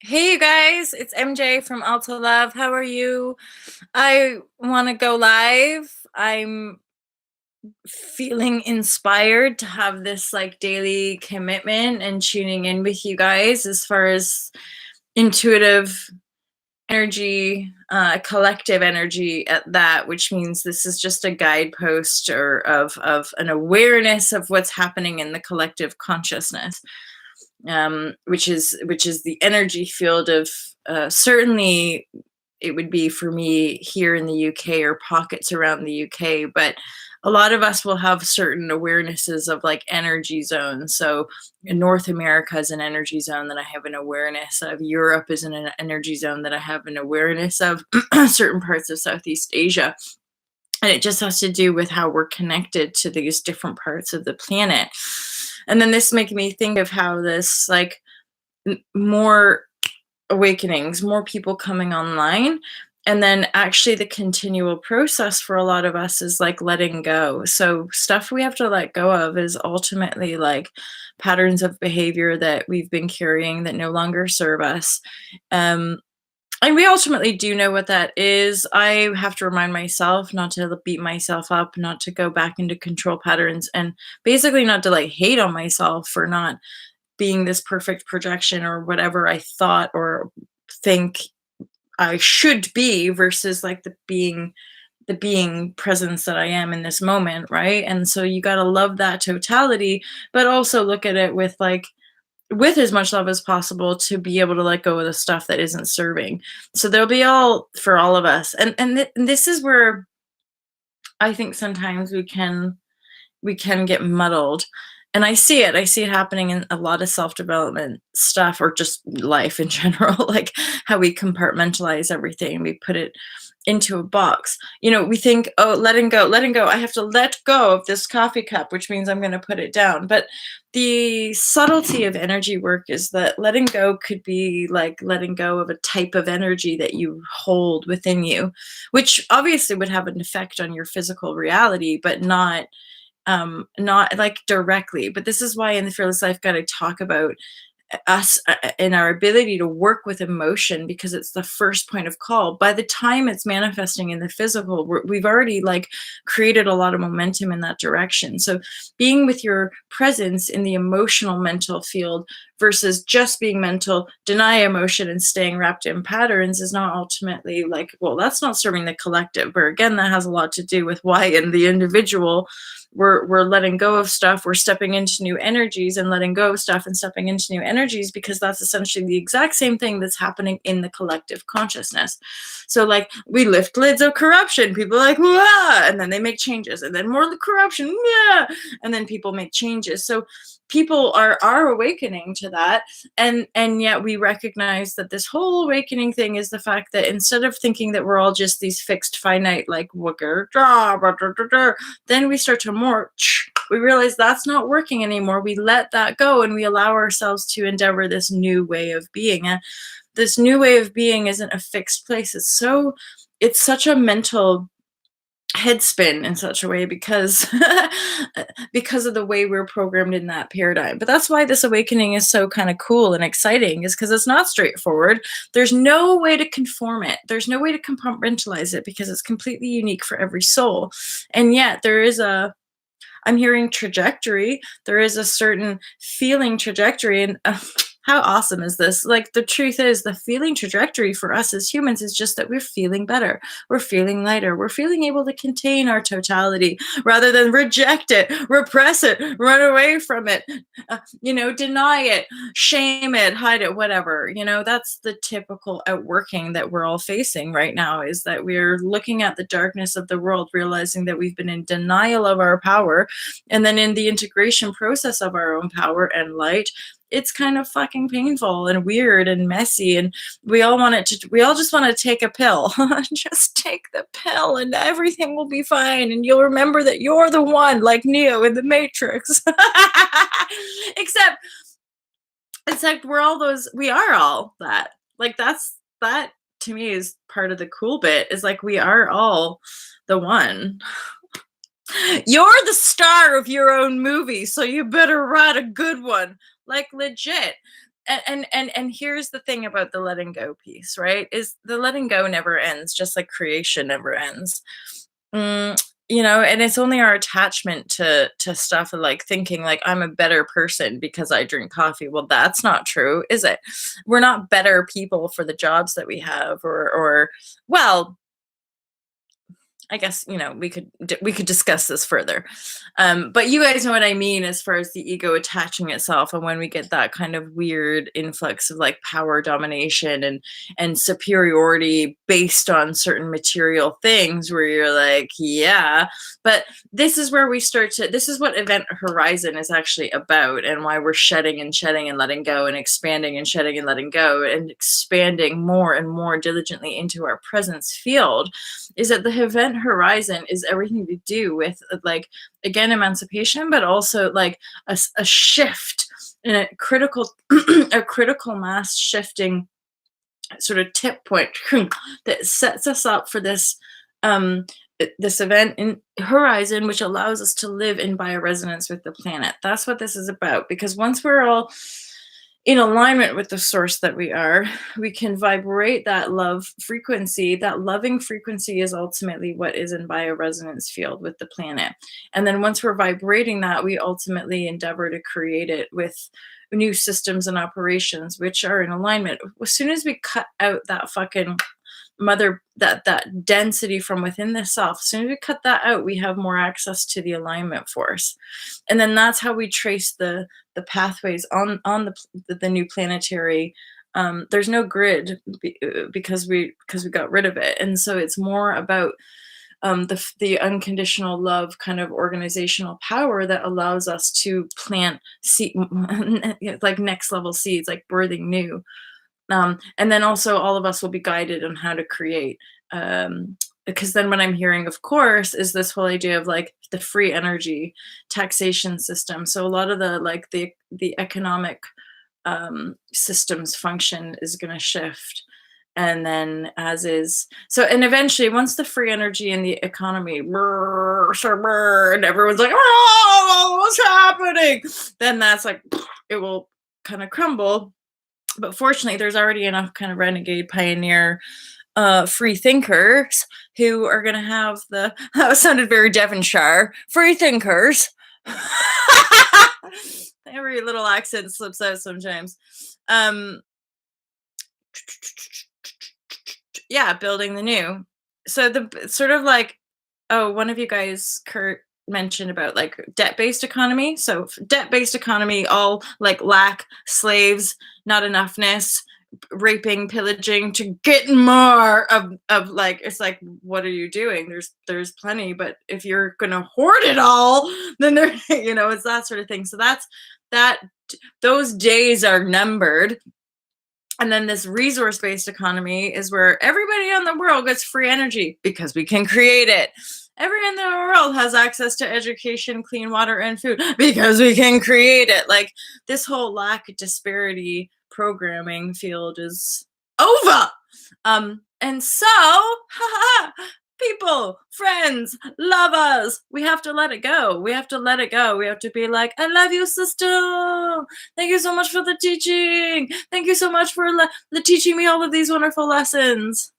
Hey you guys, it's MJ from Alta Love. How are you? I want to go live. I'm feeling inspired to have this like daily commitment and tuning in with you guys as far as intuitive energy, collective energy at that, which means this is just a guidepost or of an awareness of what's happening in the collective consciousness. Which is the energy field of certainly it would be for me here in the UK or pockets around the UK, but a lot of us will have certain awarenesses of like energy zones. So in North America is an energy zone that I have an awareness of. Europe is an energy zone that I have an awareness of. Certain parts of Southeast Asia. And it just has to do with how we're connected to these different parts of the planet. And then this making me think of how this like more awakenings, more people coming online. And then actually the continual process for a lot of us is like letting go. So stuff we have to let go of is ultimately like patterns of behavior that we've been carrying that no longer serve us. And we ultimately do know what that is. I have to remind myself not to beat myself up, not to go back into control patterns, and basically not to like hate on myself for not being this perfect projection or whatever I thought or think I should be versus like the being presence that I am in this moment, right? And so you got to love that totality, but also look at it with as much love as possible to be able to let go of the stuff that isn't serving. So there'll be all for all of us. And this is where I think sometimes we can get muddled. And I see it happening in a lot of self-development stuff or just life in general, like how we compartmentalize everything and we put it into a box. We think, oh, letting go. I have to let go of this coffee cup, which means I'm going to put it down. But the subtlety of energy work is that letting go could be like letting go of a type of energy that you hold within you, which obviously would have an effect on your physical reality, but not like directly. But this is why in the Fearless Life Guide I talk about us and our ability to work with emotion, because it's the first point of call. By the time it's manifesting in the physical, we've already like created a lot of momentum in that direction. So being with your presence in the emotional mental field versus just being mental, deny emotion and staying wrapped in patterns is not ultimately like, well, that's not serving the collective. But again, that has a lot to do with why in the individual we're letting go of stuff, we're stepping into new energies and letting go of stuff and stepping into new energies, because that's essentially the exact same thing that's happening in the collective consciousness. So like we lift lids of corruption, people are like, wah! And then they make changes, and then more corruption, yeah, and then people make changes. So people are awakening to that, and yet we recognize that this whole awakening thing is the fact that instead of thinking that we're all just these fixed finite like wooker, then we start to we realize that's not working anymore. We let that go and we allow ourselves to endeavor this new way of being. And this new way of being isn't a fixed place. It's such a mental headspin in such a way because because of the way we're programmed in that paradigm. But that's why this awakening is so kind of cool and exciting, is because it's not straightforward. There's no way to conform it, there's no way to compartmentalize it, because it's completely unique for every soul. And yet I'm hearing trajectory. There is a certain feeling trajectory. And how awesome is this? Like, the truth is, the feeling trajectory for us as humans is just that we're feeling better. We're feeling lighter. We're feeling able to contain our totality rather than reject it, repress it, run away from it, deny it, shame it, hide it, whatever. That's the typical outworking that we're all facing right now, is that we're looking at the darkness of the world, realizing that we've been in denial of our power. And then in the integration process of our own power and light, it's kind of fucking painful and weird and messy, and we all just want to take a pill. Just take the pill and everything will be fine, and you'll remember that you're the one, like Neo in the Matrix. except we are all that. Like, that to me is part of the cool bit, is like we are all the one. You're the star of your own movie, so you better write a good one. Like, legit. and here's the thing about the letting go piece, right? Is the letting go never ends, just like creation never ends. Mm, and it's only our attachment to stuff and like thinking like I'm a better person because I drink coffee. Well, that's not true, is it? We're not better people for the jobs that we have, or well, I guess we could discuss this further, but you guys know what I mean as far as the ego attaching itself, and when we get that kind of weird influx of like power domination and superiority based on certain material things, where you're like, yeah, but this is where we start to. This is what Event Horizon is actually about, and why we're shedding and letting go, and expanding and shedding and letting go, and expanding more and more diligently into our presence field, is that the Event Horizon is everything to do with like, again, emancipation, but also like a shift in a critical a critical mass shifting sort of tip point that sets us up for this event in horizon, which allows us to live in bioresonance with the planet. That's what this is about, because once we're all in alignment with the source that we are, we can vibrate that love frequency. That loving frequency is ultimately what is in bioresonance field with the planet. And then once we're vibrating that, we ultimately endeavor to create it with new systems and operations which are in alignment. As soon as we cut out that fucking that density from within the self, as soon as we cut that out, we have more access to the alignment force. And then that's how we trace the pathways on the new planetary. There's no grid because we got rid of it, and so it's more about the unconditional love kind of organizational power that allows us to plant seed, like next level seeds, like birthing new. And then also all of us will be guided on how to create. Because then what I'm hearing, of course, is this whole idea of like the free energy taxation system. So a lot of the economic systems function is going to shift. And then as is, so, and eventually once the free energy in the economy, and everyone's like, oh, what's happening? Then that's like, it will kind of crumble. But fortunately, there's already enough kind of renegade pioneer free thinkers who are going to have that sounded very Devonshire, free thinkers. Every little accent slips out sometimes. Yeah, building the new. So the sort of like, oh, one of you guys, Kurt, mentioned about like debt-based economy. So debt-based economy, all like lack, slaves, not enoughness, raping, pillaging to get more of like, it's like, what are you doing? There's plenty, but if you're gonna hoard it all, then there, it's that sort of thing. So those days are numbered. And then this resource-based economy is where everybody in the world gets free energy because we can create it. Everyone in the world has access to education, clean water, and food because we can create it. Like, this whole lack disparity programming field is over. And so, people, friends, lovers, we have to let it go. We have to let it go. We have to be like, I love you, sister. Thank you so much for the teaching. Thank you so much for the teaching me all of these wonderful lessons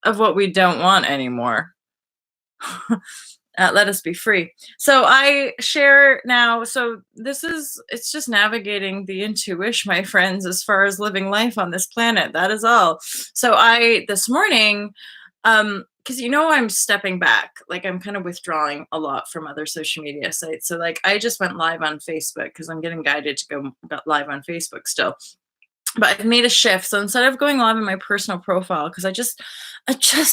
of what we don't want anymore. Let us be free. So I share now. So it's just navigating the intuition, my friends, as far as living life on this planet. That is all. So this morning, because I'm stepping back, like I'm kind of withdrawing a lot from other social media sites. So like I just went live on Facebook because I'm getting guided to go live on Facebook still. But I've made a shift. So instead of going live in my personal profile, because I just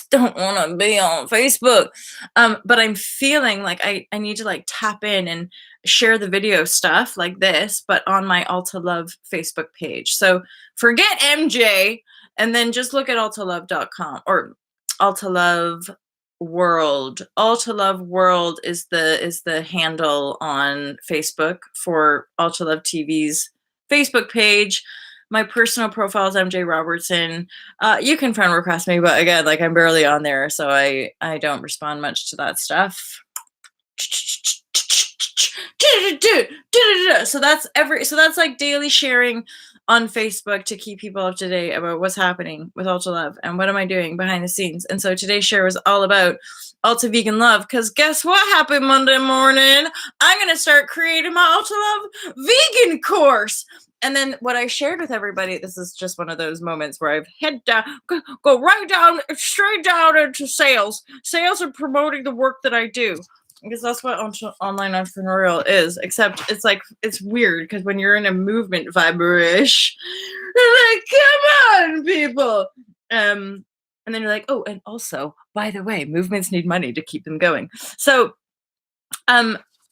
don't want to be on Facebook. But I'm feeling like I need to like tap in and share the video stuff like this, but on my Alta Love Facebook page. So forget MJ and then just look at altalove.com or Alta Love World. Alta Love World is the handle on Facebook for Alta Love TV's Facebook page. My personal profile is MJ Robertson. You can friend request me, but again, like I'm barely on there, so I don't respond much to that stuff. So that's like daily sharing on Facebook to keep people up to date about what's happening with Ultra Love and what am I doing behind the scenes. And so today's share was all about Ultra Vegan Love, because guess what happened Monday morning? I'm going to start creating my Ultra Love vegan course. And then what I shared with everybody, this is just one of those moments where I've head down, go right down, straight down into sales. Sales and promoting the work that I do. Because that's what online entrepreneurial is, except it's like, it's weird because when you're in a movement vibrashe, they're like, come on, people. And then you're like, oh, and also, by the way, movements need money to keep them going. So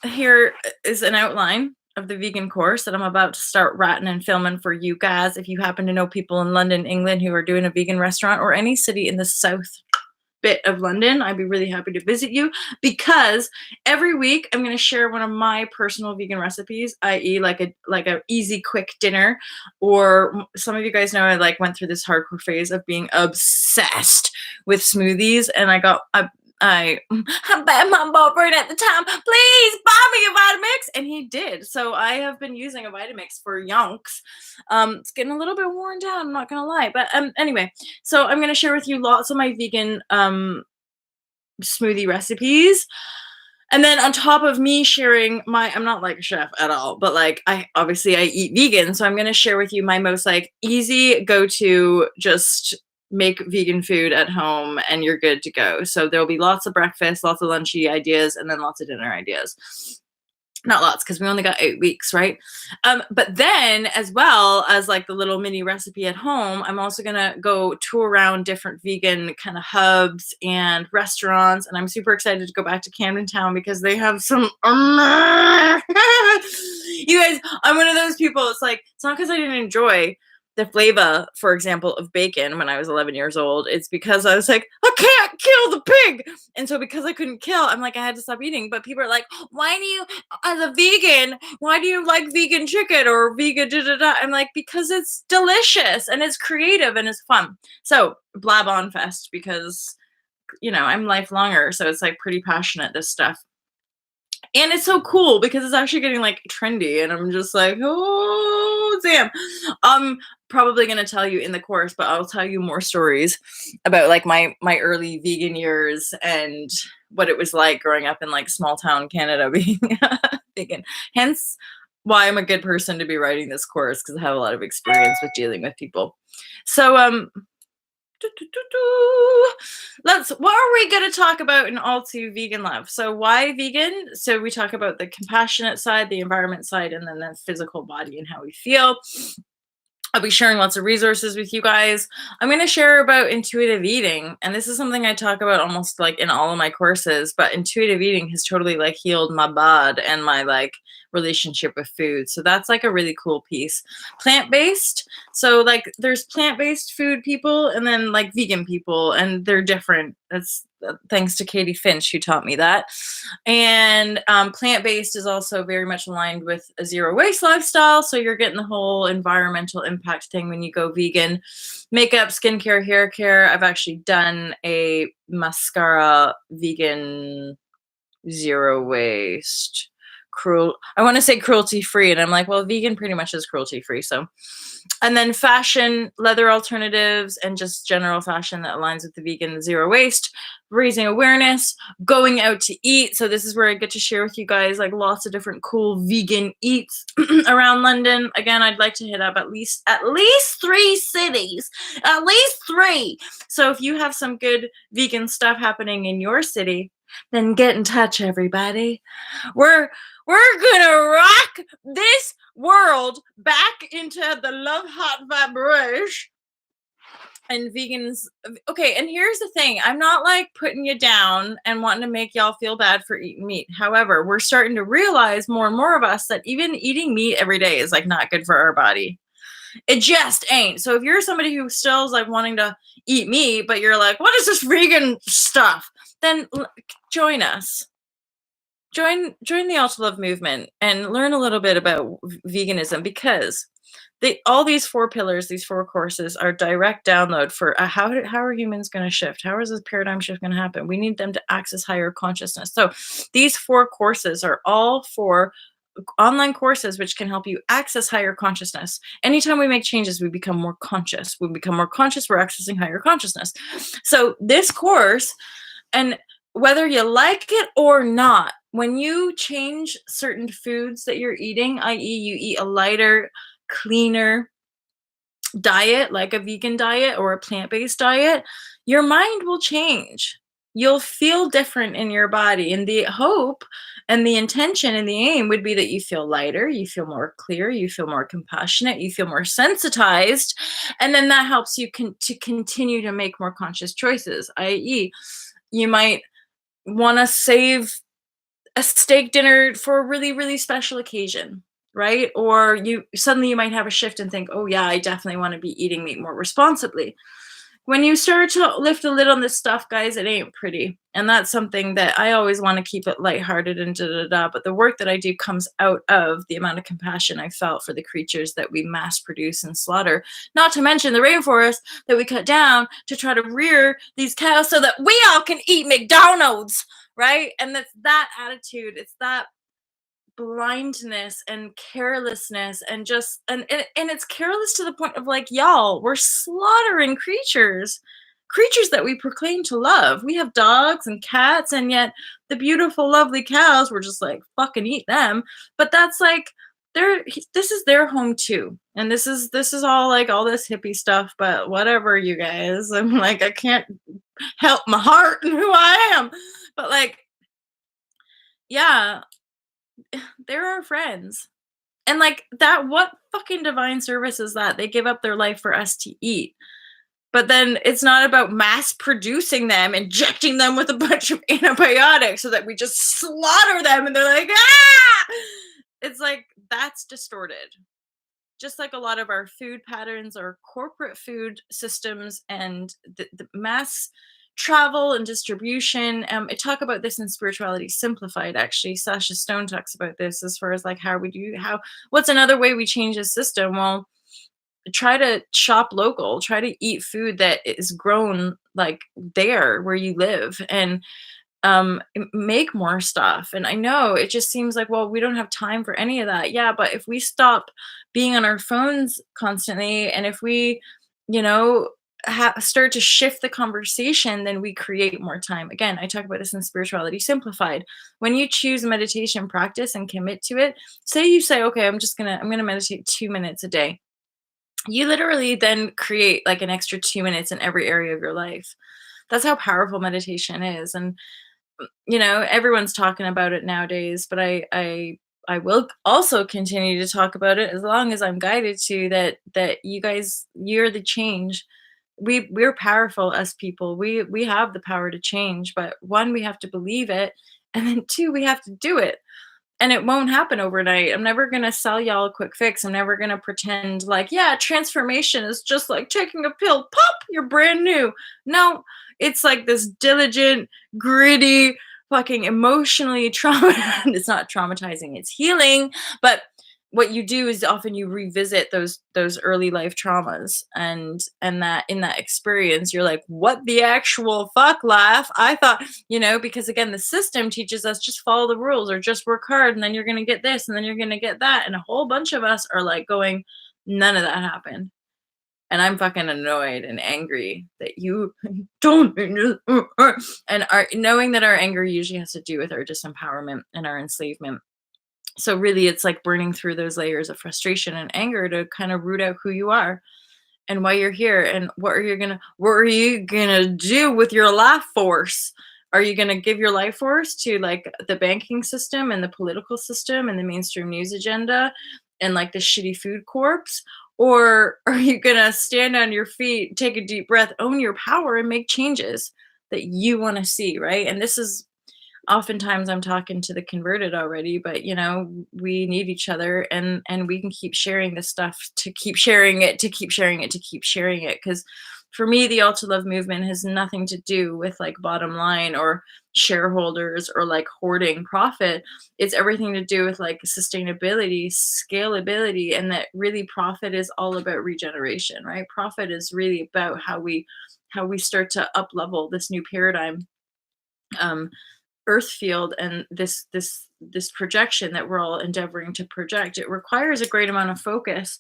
here is an outline of the vegan course that I'm about to start writing and filming for you guys. If you happen to know people in London, England, who are doing a vegan restaurant, or any city in the south bit of London, I'd be really happy to visit you, because every week I'm going to share one of my personal vegan recipes, i.e. like a easy quick dinner. Or some of you guys know I like went through this hardcore phase of being obsessed with smoothies, and I begged my boyfriend at the time, please buy me a Vitamix, and he did. So I have been using a Vitamix for yonks. It's getting a little bit worn down, I'm not gonna lie, but anyway, so I'm gonna share with you lots of my vegan smoothie recipes. And then on top of me sharing I'm not like a chef at all, but like I eat vegan, so I'm gonna share with you my most like easy go-to, just make vegan food at home and you're good to go. So there'll be lots of breakfast, lots of lunchy ideas, and then lots of dinner ideas. Not lots, because we only got 8 weeks, right? But then, as well as like the little mini recipe at home, I'm also gonna go tour around different vegan kind of hubs and restaurants, and I'm super excited to go back to Camden Town because they have some. You guys, I'm one of those people. It's like, it's not because I didn't enjoy the flavor, for example, of bacon when I was 11 years old. It's because I was like, I can't kill the pig. And so because I couldn't kill, I'm like, I had to stop eating. But people are like, why do you, as a vegan, why do you like vegan chicken or vegan da-da-da? I'm like, because it's delicious and it's creative and it's fun. So blab on fest, because, I'm lifelonger. So it's like pretty passionate, this stuff. And it's so cool because it's actually getting like trendy, and I'm just like, oh damn. I'm probably gonna tell you in the course, but I'll tell you more stories about like my early vegan years and what it was like growing up in like small town Canada being vegan. Hence why I'm a good person to be writing this course, because I have a lot of experience with dealing with people. So what are we going to talk about in all to vegan love? So why vegan? So we talk about the compassionate side, the environment side, and then the physical body and how we feel. I'll be sharing lots of resources with you guys. I'm going to share about intuitive eating. And this is something I talk about almost like in all of my courses, but intuitive eating has totally like healed my bod and my like relationship with food. So that's like a really cool piece. Plant-based. So like there's plant-based food people and then like vegan people, and they're different. That's thanks to Katie Finch, who taught me that. And plant-based is also very much aligned with a zero waste lifestyle. So you're getting the whole environmental impact thing when you go vegan. Makeup, skincare, hair care. I've actually done a mascara vegan, zero waste, I want to say cruelty free, and I'm like, well, vegan pretty much is cruelty free. So, and then fashion, leather alternatives, and just general fashion that aligns with the vegan zero waste, raising awareness, going out to eat. So this is where I get to share with you guys like lots of different cool vegan eats around London. Again, I'd like to hit up at least 3 cities, at least 3. So if you have some good vegan stuff happening in your city, then get in touch, everybody. We're gonna rock this world back into the love hot vibrashe. And vegans, okay, and here's the thing. I'm not like putting you down and wanting to make y'all feel bad for eating meat. However, we're starting to realize more and more of us that even eating meat every day is like not good for our body. It just ain't. So if you're somebody who still is like wanting to eat meat, but you're like, what is this vegan stuff? Then join us. Join the Ultra Love movement and learn a little bit about veganism, because all these 4 pillars, these 4 courses are direct download for how are humans going to shift? How is this paradigm shift going to happen? We need them to access higher consciousness. So these 4 courses are all for online courses which can help you access higher consciousness. Anytime we make changes, we become more conscious. We become more conscious, we're accessing higher consciousness. So this course, and whether you like it or not, when you change certain foods that you're eating, i.e., you eat a lighter, cleaner diet, like a vegan diet or a plant-based diet, your mind will change. You'll feel different in your body. And the hope and the intention and the aim would be that you feel lighter, you feel more clear, you feel more compassionate, you feel more sensitized. And then that helps you to continue to make more conscious choices, i.e., you might want to save a steak dinner for a really, really special occasion, right? Or you might have a shift and think, oh, yeah, I definitely want to be eating meat more responsibly. When you start to lift the lid on this stuff, guys, it ain't pretty. And that's something that I always want to keep it lighthearted and da da da. But the work that I do comes out of the amount of compassion I felt for the creatures that we mass produce and slaughter. Not to mention the rainforest that we cut down to try to rear these cows so that we all can eat McDonald's, right? And that's that attitude. It's that blindness and carelessness, and just and it's careless to the point of like, y'all, we're slaughtering creatures that we proclaim to love. We have dogs and cats, and yet the beautiful lovely cows, we're just like, fucking eat them. But that's like, this is their home too, and this is all like all this hippie stuff, but whatever, you guys. I'm like, I can't help my heart and who I am. But like, yeah, they're our friends. And like that, what fucking divine service is that? They give up their life for us to eat. But then it's not about mass producing them, injecting them with a bunch of antibiotics so that we just slaughter them and they're like, ah! It's like, that's distorted. Just like a lot of our food patterns, our corporate food systems, and the mass travel and distribution. I talk about this in Spirituality Simplified. Actually, Sasha Stone talks about this as far as like what's another way we change the system. Well, try to shop local, try to eat food that is grown like there where you live, and make more stuff. And I know it just seems like, well, we don't have time for any of that. Yeah, but if we stop being on our phones constantly, and if we, you know, start to shift the conversation, then we create more time. Again, I talk about this in Spirituality Simplified. When you choose a meditation practice and commit to it, say you say, okay, I'm gonna meditate 2 minutes a day. You literally then create like an extra 2 minutes in every area of your life. That's how powerful meditation is. And everyone's talking about it nowadays, but I will also continue to talk about it as long as I'm guided to that you guys, you're the change. We're powerful as people. We have the power to change, but one, we have to believe it, and then two, we have to do it. And it won't happen overnight. I'm never going to sell y'all a quick fix. I'm never going to pretend like, yeah, transformation is just like taking a pill. Pop, you're brand new. No, it's like this diligent, gritty, fucking emotionally trauma. It's not traumatizing, it's healing. But what you do is often you revisit those early life traumas, and that in that experience you're like, what the actual fuck, life? I thought, because again, the system teaches us just follow the rules or just work hard and then you're going to get this and then you're going to get that, and a whole bunch of us are like going, none of that happened. And I'm fucking annoyed and angry that you don't, and knowing that our anger usually has to do with our disempowerment and our enslavement. So really, it's like burning through those layers of frustration and anger to kind of root out who you are and why you're here, and what are you gonna do with your life force? Are you gonna give your life force to like the banking system and the political system and the mainstream news agenda and like the shitty food corps? Or are you gonna stand on your feet, take a deep breath, own your power, and make changes that you want to see, right? And this is oftentimes I'm talking to the converted already, but we need each other, and we can keep sharing this stuff, to keep sharing it, to keep sharing it, to keep sharing it. Because for me, the All to Love movement has nothing to do with like bottom line or shareholders or like hoarding profit. It's everything to do with like sustainability, scalability, and that really profit is all about regeneration, right? Profit is really about how we start to up level this new paradigm, earth field, and this this projection that we're all endeavoring to project, it requires a great amount of focus,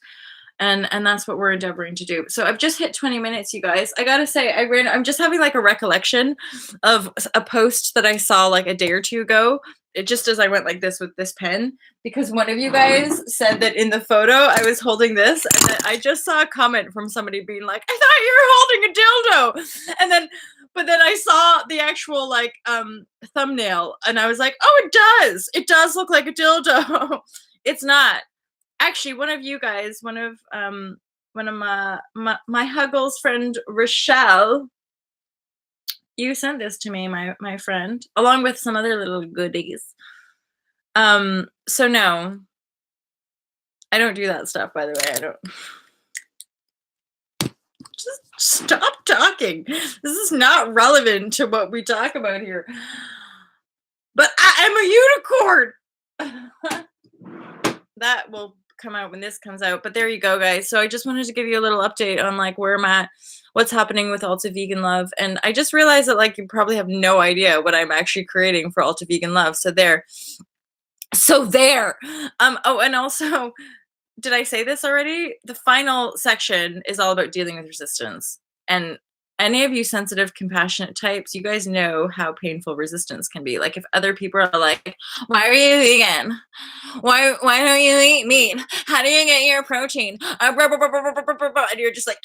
and that's what we're endeavoring to do. So I've just hit 20 minutes, you guys. I gotta say, I'm just having like a recollection of a post that I saw like a day or two ago. It just as I went like this with this pen, because one of you guys said that in the photo I was holding this, and then I just saw a comment from somebody being like, I thought you were holding a dildo. And then but then I saw the actual like thumbnail, and I was like, oh, it does look like a dildo. It's not. Actually, one of you guys, one of my Huggles friend Rochelle, you sent this to me, my friend, along with some other little goodies. So no, I don't do that stuff, by the way. I don't. Just stop talking. This is not relevant to what we talk about here. But I am a unicorn. That will come out when this comes out. But there you go, guys. So I just wanted to give you a little update on like where I'm at, what's happening with Ulta Vegan Love. And I just realized that like you probably have no idea what I'm actually creating for Ulta Vegan Love. So there. Oh, and also, did I say this already? The final section is all about dealing with resistance. And any of you sensitive, compassionate types, you guys know how painful resistance can be. Like if other people are like, why are you vegan? Why don't you eat meat? How do you get your protein? And you're just like,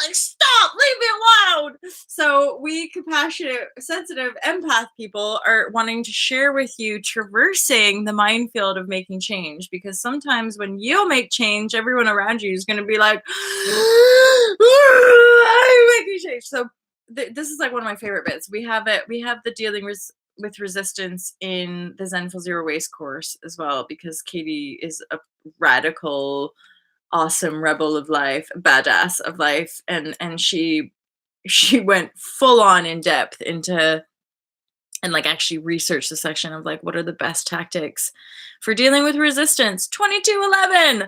like, stop, leave me alone. So we compassionate, sensitive, empath people are wanting to share with you traversing the minefield of making change, because sometimes when you'll make change, everyone around you is going to be like, I'm making change. So this is like one of my favorite bits. We have the dealing with resistance in the Zenful Zero Waste course as well, because Katie is a radical, awesome rebel of life, badass of life, and she went full on in depth into and like actually researched the section of like what are the best tactics for dealing with resistance. 2211.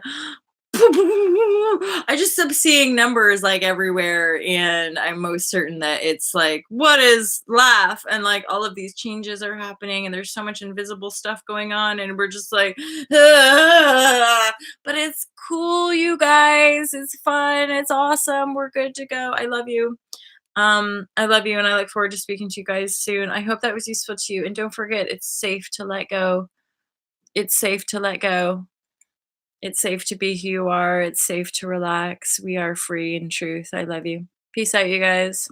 I just am seeing numbers like everywhere, and I'm most certain that it's like, what is laugh? And like all of these changes are happening, and there's so much invisible stuff going on, and we're just like, ah! But it's cool, you guys. It's fun. It's awesome. We're good to go. I love you. I love you, and I look forward to speaking to you guys soon. I hope that was useful to you, and don't forget, it's safe to let go. It's safe to let go. It's safe to be who you are. It's safe to relax. We are free in truth. I love you. Peace out, you guys.